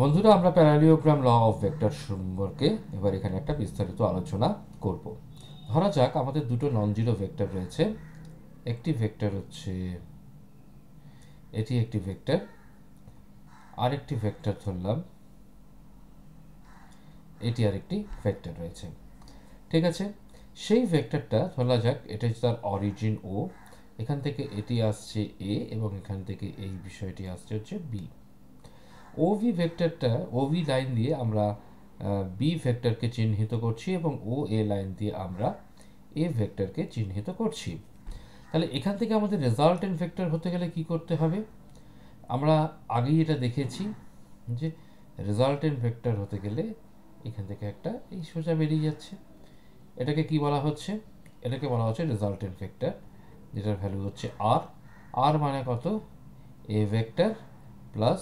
বন্ধুরা, আমরা প্যারালিওগ্রাম law of vector সম্পর্কে এবার এখানে একটা বিস্তারিত আলোচনা করব। ধরা যাক আমাদের দুটো নন জিরো ভেক্টর রয়েছে। একটি ভেক্টর হচ্ছে এটি, একটি ভেক্টর, আরেকটি ভেক্টর ধরলাম এটি আরেকটি ভেক্টর রয়েছে। ঠিক আছে, সেই ভেক্টরটা ধরা যাক এটা হচ্ছে তার অরিজিন ও, এখান থেকে এটি আসছে এ এবং এখান থেকে এই বিষয়টি আসছে হচ্ছে বি। ওভি ভেক্টরটা, ওভি লাইন দিয়ে আমরা বি ভেক্টরকে চিহ্নিত করছি এবং ও এ লাইন দিয়ে আমরা এ ভেক্টরকে চিহ্নিত করছি। তাহলে এখান থেকে আমাদের রেজাল্টেন্ট ভেক্টর হতে গেলে কি করতে হবে? আমরা আগেই এটা দেখেছি যে রেজাল্টেন্ট ভেক্টর হতে গেলে এখান থেকে একটা এই সোজা বেরিয়ে যাচ্ছে। এটাকে কি বলা হচ্ছে? এটাকে বলা হচ্ছে রেজাল্টেন্ট ভেক্টর, যেটার ভ্যালু হচ্ছে আর। আর মানে কত? এ ভেক্টর প্লাস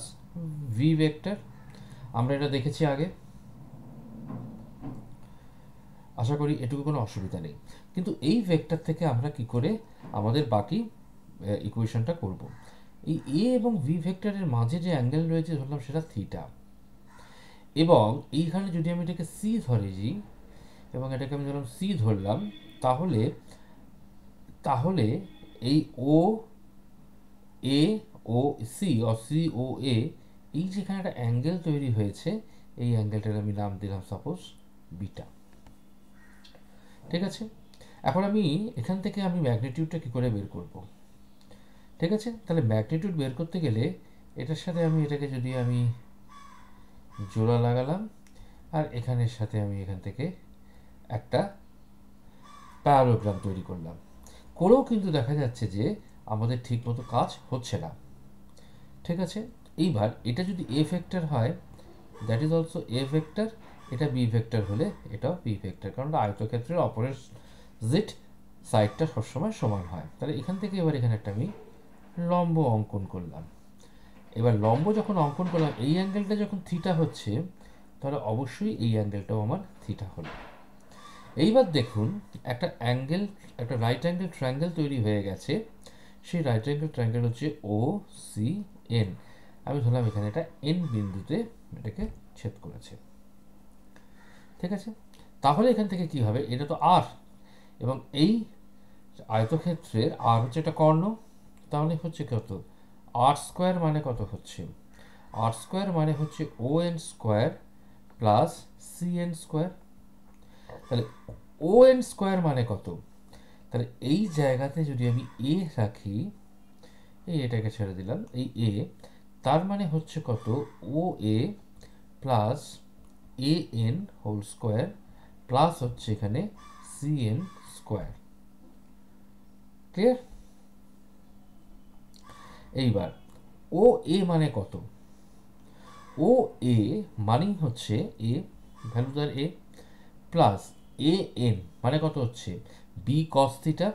ভি ভেক্টর। আমরা এটা দেখেছি আগে, আশা করি এটুকু কোনো অসুবিধা নেই। কিন্তু এই ভেক্টর থেকে আমরা কি করে আমাদের বাকি ইকুয়েশনটা করব? এই এ এবং ভি ভেক্টরের মাঝে যে অ্যাঙ্গেল রয়েছে ধরলাম সেটা থিটা, এবং এইখানে যদি আমি এটাকে সি ধরেছি এবং এটাকে আমি ধরলাম সি ধরলাম, তাহলে তাহলে এই ও এ ও সি ও সি ও এ, এই যেখানে একটা অ্যাঙ্গেল তৈরি হয়েছে, এই অ্যাঙ্গেলটার আমি নাম দিলাম সাপোজ বিটা। ঠিক আছে, এখন আমি এখান থেকে আমি ম্যাগনিটিউডটা কী করে বের করব? ঠিক আছে, তাহলে ম্যাগনিটিউড বের করতে গেলে এটার সাথে আমি এটাকে যদি আমি জোড়া লাগালাম, আর এখানের সাথে আমি এখান থেকে একটা প্যারালোগ্রাম তৈরি করলাম, করেও কিন্তু দেখা যাচ্ছে যে আমাদের ঠিকমতো কাজ হচ্ছে না। ঠিক আছে, এইবার এটা যদি এ ভেক্টর হয়, that is also a vector, এটা বি ভেক্টর হলে এটাও বি ভেক্টর, কারণ আয়তক্ষেত্রের অপোজিট সাইডটা সবসময় সমান হয়। তাহলে এখান থেকে এবার এখানে একটা আমি লম্ব অঙ্কন করলাম। এবার লম্ব যখন অঙ্কন করলাম, এই অ্যাঙ্গেলটা যখন থিটা হচ্ছে, তাহলে অবশ্যই এই অ্যাঙ্গেলটাও আমার থিটা হলো। এইবার দেখুন, একটা অ্যাঙ্গেল, একটা রাইট অ্যাঙ্গেল ট্রায়াঙ্গেল তৈরি হয়ে গেছে। সেই রাইট অ্যাঙ্গেল ট্রায়াঙ্গেল হচ্ছে ও সি এন। আমি ধরলাম এখানে এটা এন বিন্দুতে এটাকে ছেদ করেছে। ঠিক আছে, তাহলে এখান থেকে কি হবে? এটা তো আর, এবং এই আয়তক্ষেত্রের আর হচ্ছে একটা কর্ণ, তাহলে হচ্ছে কত? আর স্কোয়ার মানে কত হচ্ছে? আর স্কোয়ার মানে হচ্ছে O N square plus C N square. তাহলে ও এন স্কোয়ার মানে কত? তাহলে এই জায়গাতে যদি আমি এ রাখি, এই এটাকে ছেড়ে দিলাম, এই এ, তার মানে হচ্ছে কত? ও A plus A N whole square plus হচ্ছে এখানে সি এন স্কোয়ার। ক্লিয়ার? এইবার ও এ মানে কত? ও এ মানেই হচ্ছে এ, ভ্যালু তার এ, প্লাস এ এন মানে কত হচ্ছে? B cos theta,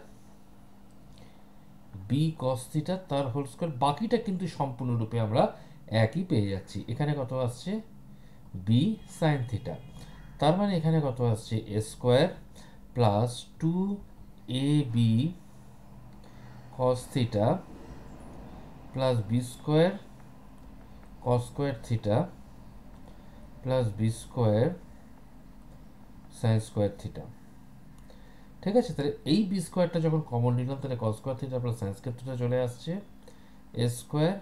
B cos theta তার হোল স্কোয়ার। বাকিটা কিন্তু সম্পূর্ণরূপে আমরা একই পেয়ে যাচ্ছি। এখানে কত আসছে? B sine theta. তার মানে এখানে কত আসছে? A square plus two A B cos theta plus B square cos square theta plus B square sine square theta. ঠিক আছে, তাহলে এই বি স্কোয়ারটা যখন কমন নিলাম, তাহলে cos square theta plus sine square theta চলে আসছে। A square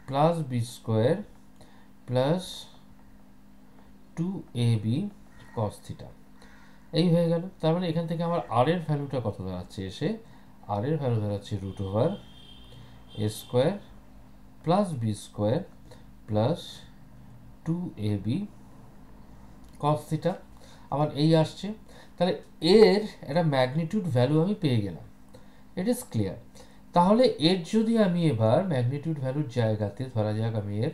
plus B square plus two A B cos theta, এই হয়ে গেল। তার মানে এখান থেকে আমার আর এর ভ্যালুটা কত দাঁড়াচ্ছে? এসে আর এর ভ্যালু দাঁড়াচ্ছে root over A square plus B square plus two A B cos theta. আমার এই আসছে। তাহলে এর একটা ম্যাগনিটিউড ভ্যালু আমি পেয়ে গেলাম। ইট ইজ ক্লিয়ার। তাহলে এর যদি আমি এবার ম্যাগনিটিউড ভ্যালুর জায়গাতে ধরা যাক আমি এর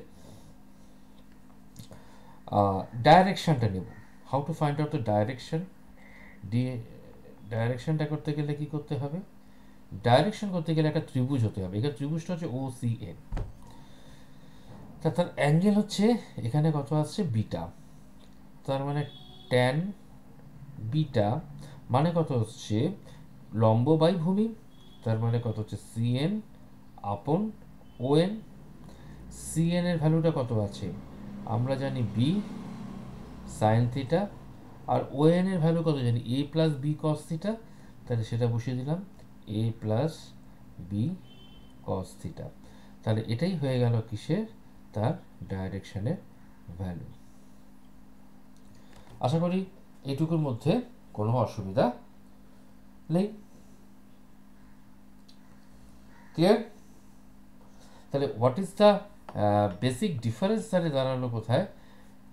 ডাইরেকশনটা নেব। How to find out the direction? দিয়ে ডাইরেকশনটা করতে গেলে কি করতে হবে? ডাইরেকশন করতে গেলে একটা ত্রিভুজ হতে হবে। এখানে ত্রিভুজটা হচ্ছে ও সি এন, তার অ্যাঙ্গেল হচ্ছে এখানে কত আসছে? বিটা। তার মানে ট্যান বিটা মানে কত হচ্ছে? লম্ব বাই ভূমি, তার মানে কত হচ্ছে? সিএন আপন ও এন। সিএন এর ভ্যালুটা কত আছে? আমরা জানি বি সাইন থিটা, আর ও এন এর ভ্যালু কত জানি, এ প্লাস বি কস থিটা, তাহলে সেটা বসিয়ে দিলাম এ প্লাস বি কস থিটা। তাহলে এটাই হয়ে গেল কিসের, তার ডাইরেকশনের ভ্যালু। আশা করি এইটুকুর মধ্যে কোনো অসুবিধা নেই। ক্লিয়ার? তাহলে what is the basic difference, তাহলে দাঁড়ালো কোথায়?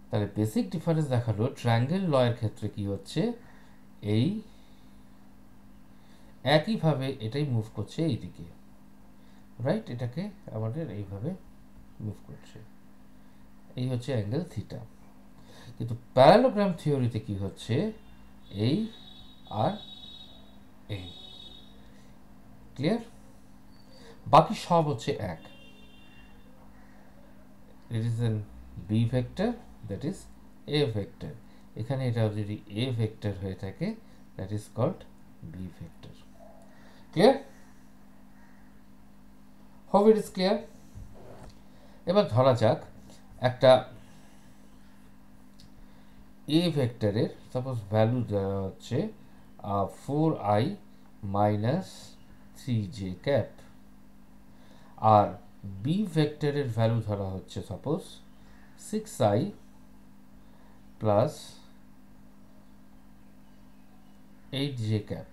তাহলে বেসিক ডিফারেন্স দেখালো ট্রায়াঙ্গেল লয়ের ক্ষেত্রে কি হচ্ছে, এই একইভাবে এটাই মুভ করছে এইদিকে, রাইট? এটাকে আমাদের এইভাবে মুভ করছে, এই হচ্ছে অ্যাঙ্গেল থিটা। কিন্তু প্যারালোগ্রাম থিওরিতে কি হচ্ছে, এই আর এই। ক্লিয়ার? বাকি সব হচ্ছে এক। It is an B vector, that is A vector. এখানে এটা যদি এ ভেক্টর হয়ে থাকে, that is called B vector. Clear? Hope it is clear. এবার ধরা যাক একটা এ ভেক্টরের সাপোজ ভ্যালু দেওয়া হচ্ছে 4i মাইনাস 3j ক্যাপ, আর বি ভেক্টরের ভ্যালু ধরা হচ্ছে suppose 6i plus 8j cap.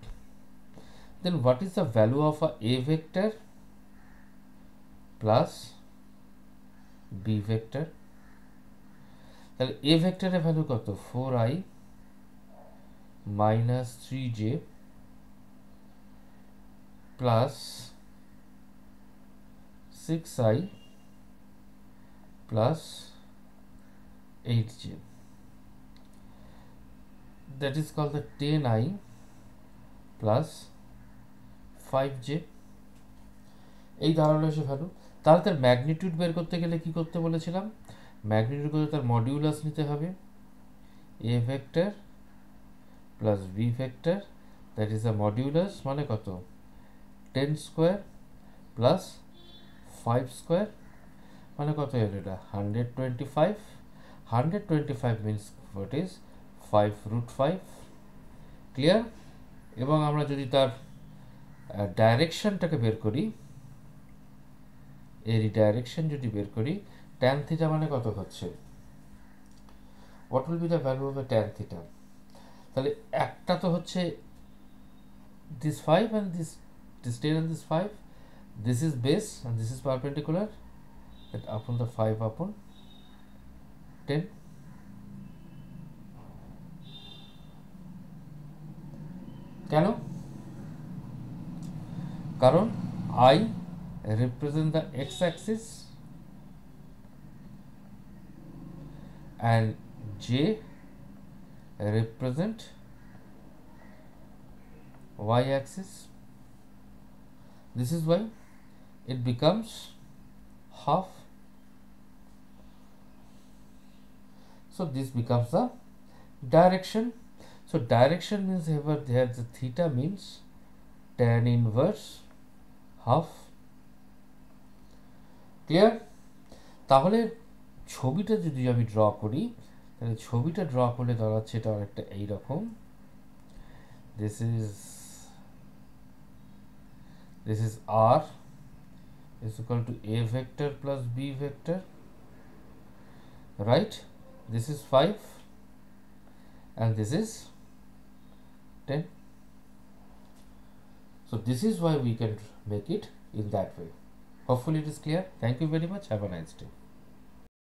Then what is the value of a vector plus b vector? তাহলে a ভেক্টরের ভ্যালু কত, 4i minus 3j plus 6i plus 8j, that is called the 10i plus 5j। এই দাঁড়ালো এসে value. তাহলে তার magnitude বের করতে গেলে কি করতে বলেছিলাম, ম্যাগনিটিউড করতে তার মডিউলাস নিতে হবে, A vector plus B vector, that is the modulus, মানে কত 10 স্কোয়ার প্লাস 5 স্কোয়ার, মানে কত হলো এটা 125। 125 মিনস হোয়াট ইজ 5√5। ক্লিয়ার? এবং আমরা যদি তার ডাইরেকশনটাকে বের করি, এর ডাইরেকশন যদি বের করি, ট্যান থিটা মানে কত হচ্ছে, what will be the value of the tan theta? তাহলে একটা তো হচ্ছে this 5 and this 10 and this 5, this is base and this is perpendicular, that upon the 5 upon 10। কেন? কারণ I represent the x-axis and J represent y-axis. This is why it becomes half. So this becomes the direction. So direction means here the theta means tan inverse half। Clear? তাহলে ছবিটা যদি আমি draw করি, তাহলে ছবিটা draw করলে দাঁড়াচ্ছে এটা অনেকটা এইরকম। This is r is equal to a vector plus b vector, right? This is 5 and this is 10. So this is why we can make it in that way. Hopefully it is clear. Thank you very much. Have a nice day.